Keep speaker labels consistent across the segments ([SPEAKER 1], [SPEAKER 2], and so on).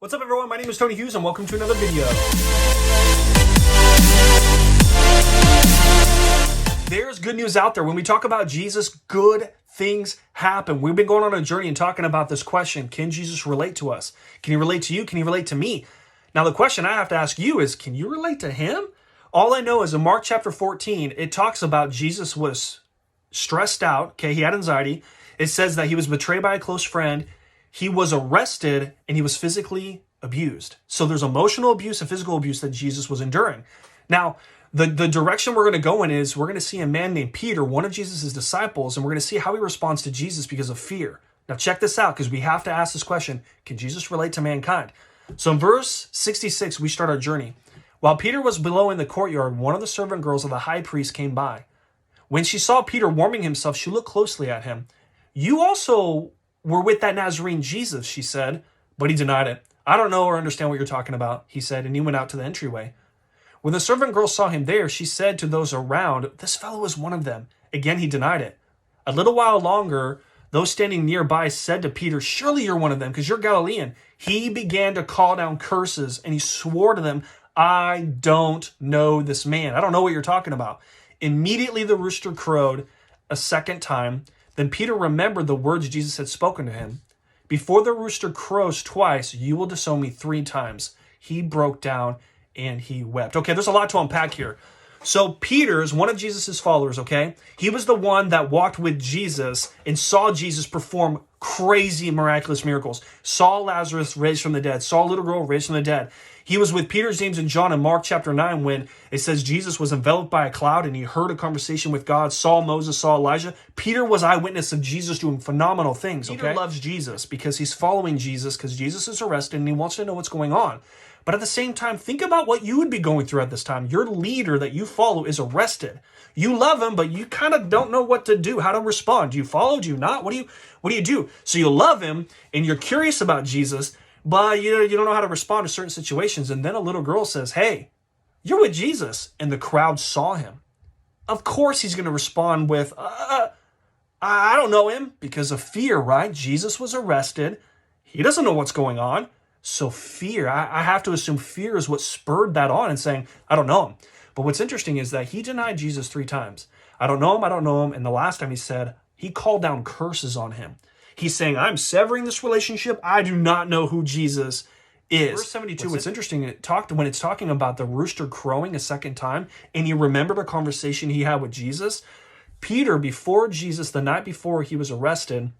[SPEAKER 1] What's up, everyone? My name is Tony Hughes, and welcome to another video. There's good news out there. When we talk about Jesus, good things happen. We've been going on a journey and talking about this question: can Jesus relate to us? Can he relate to you? Can he relate to me? Now, the question I have to ask you is, can you relate to him? All I know is in Mark chapter 14, it talks about Jesus was stressed out. Okay, he had anxiety. It says that he was betrayed by a close friend. He was arrested and he was physically abused. So there's emotional abuse and physical abuse that Jesus was enduring. Now, the direction we're going to go in is we're going to see a man named Peter, one of Jesus' disciples, and we're going to see how he responds to Jesus because of fear. Now, check this out, because we have to ask this question: can Jesus relate to mankind? So in verse 66, we start our journey. While Peter was below in the courtyard, one of the servant girls of the high priest came by. When she saw Peter warming himself, she looked closely at him. "You also were with that Nazarene Jesus," she said, but he denied it. "I don't know or understand what you're talking about," he said, and he went out to the entryway. When the servant girl saw him there, she said to those around, "This fellow is one of them." Again, he denied it. A little while longer, those standing nearby said to Peter, "Surely you're one of them, because you're Galilean." He began to call down curses, and he swore to them, "I don't know this man. I don't know what you're talking about." Immediately the rooster crowed a second time. Then Peter remembered the words Jesus had spoken to him. "Before the rooster crows twice, you will disown me 3 times. He broke down and he wept. Okay, there's a lot to unpack here. So Peter is one of Jesus' followers, okay? He was the one that walked with Jesus and saw Jesus perform crazy, miraculous miracles. Saw Lazarus raised from the dead. Saw a little girl raised from the dead. He was with Peter, James, and John in Mark chapter 9 when it says Jesus was enveloped by a cloud and he heard a conversation with God, saw Moses, saw Elijah. Peter was eyewitness of Jesus doing phenomenal things, okay? Peter loves Jesus because he's following Jesus because Jesus is arrested and he wants to know what's going on. But at the same time, think about what you would be going through at this time. Your leader that you follow is arrested. You love him, but you kind of don't know what to do, how to respond. Do you follow? Do you not? What do you do? So you love him and you're curious about Jesus, but you don't know how to respond to certain situations. And then a little girl says, "Hey, you're with Jesus." And the crowd saw him. Of course he's going to respond with, I don't know him, because of fear, right? Jesus was arrested. He doesn't know what's going on. So fear, I have to assume fear is what spurred that on and saying, "I don't know him." But what's interesting is that he denied Jesus 3 times. "I don't know him, I don't know him." And the last time he said, he called down curses on him. He's saying, "I'm severing this relationship. I do not know who Jesus is." Verse 72, what's interesting, when it's talking about the rooster crowing a second time, and he remembered a conversation he had with Jesus. Peter, before Jesus, the night before he was arrested,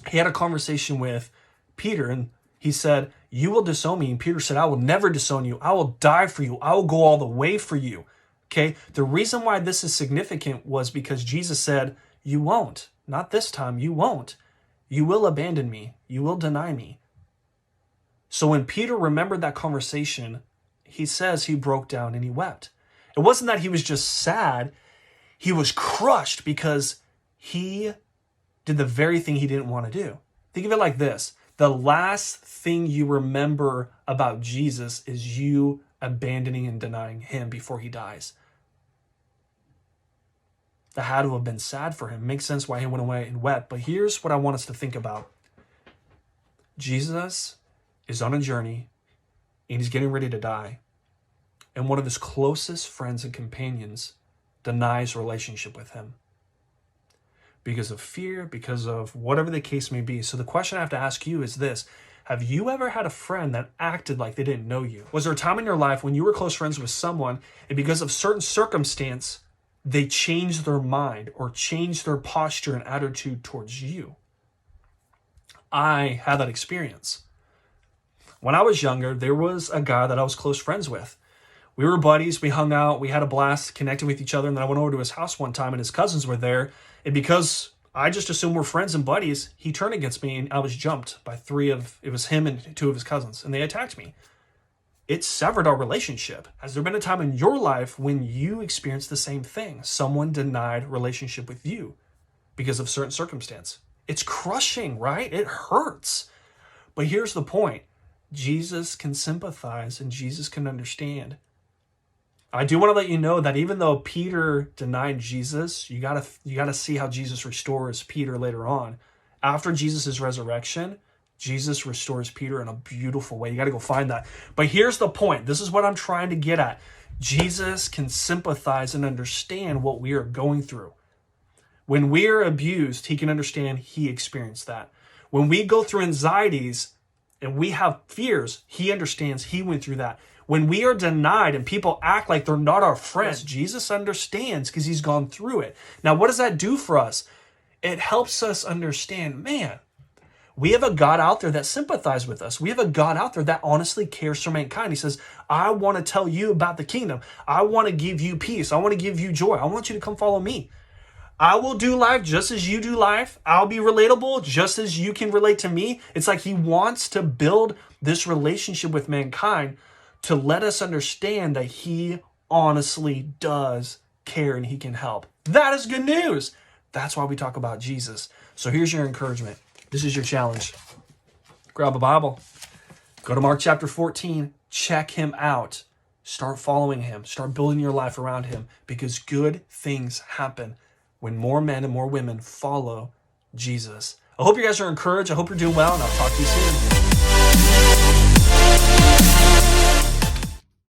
[SPEAKER 1] he had a conversation with Peter, and he said, "You will disown me." And Peter said, "I will never disown you. I will die for you. I will go all the way for you." Okay, the reason why this is significant was because Jesus said, "You won't. Not this time. You won't. You will abandon me. You will deny me." So when Peter remembered that conversation, he says he broke down and he wept. It wasn't that he was just sad. He was crushed because he did the very thing he didn't want to do. Think of it like this. The last thing you remember about Jesus is you abandoning and denying him before he dies. That had to have been sad for him. Makes sense why he went away and wept. But here's what I want us to think about. Jesus is on a journey and he's getting ready to die. And one of his closest friends and companions denies relationship with him because of fear, because of whatever the case may be. So the question I have to ask you is this: have you ever had a friend that acted like they didn't know you? Was there a time in your life when you were close friends with someone and because of certain circumstance, they changed their mind or changed their posture and attitude towards you? I had that experience. When I was younger, there was a guy that I was close friends with. We were buddies, we hung out, we had a blast, connected with each other, and then I went over to his house one time and his cousins were there. And because I just assumed we're friends and buddies, he turned against me and I was jumped by it was him and 2 of his cousins, and they attacked me. It severed our relationship. Has there been a time in your life when you experienced the same thing? Someone denied relationship with you because of certain circumstance. It's crushing, right? It hurts. But here's the point. Jesus can sympathize and Jesus can understand. I do want to let you know that even though Peter denied Jesus, you gotta see how Jesus restores Peter later on. After Jesus' resurrection, Jesus restores Peter in a beautiful way. You got to go find that. But here's the point. This is what I'm trying to get at. Jesus can sympathize and understand what we are going through. When we are abused, he can understand he experienced that. When we go through anxieties and we have fears, he understands he went through that. When we are denied and people act like they're not our friends, Jesus understands because he's gone through it. Now, what does that do for us? It helps us understand, man, we have a God out there that sympathizes with us. We have a God out there that honestly cares for mankind. He says, I want to tell you about the kingdom. I want to give you peace. I want to give you joy. I want you to come follow me. I will do life just as you do life. I'll be relatable just as you can relate to me. It's like he wants to build this relationship with mankind to let us understand that he honestly does care and he can help. That is good news. That's why we talk about Jesus. So here's your encouragement. This is your challenge. Grab a Bible. Go to Mark chapter 14. Check him out. Start following him. Start building your life around him because good things happen when more men and more women follow Jesus. I hope you guys are encouraged. I hope you're doing well, and I'll talk to you soon.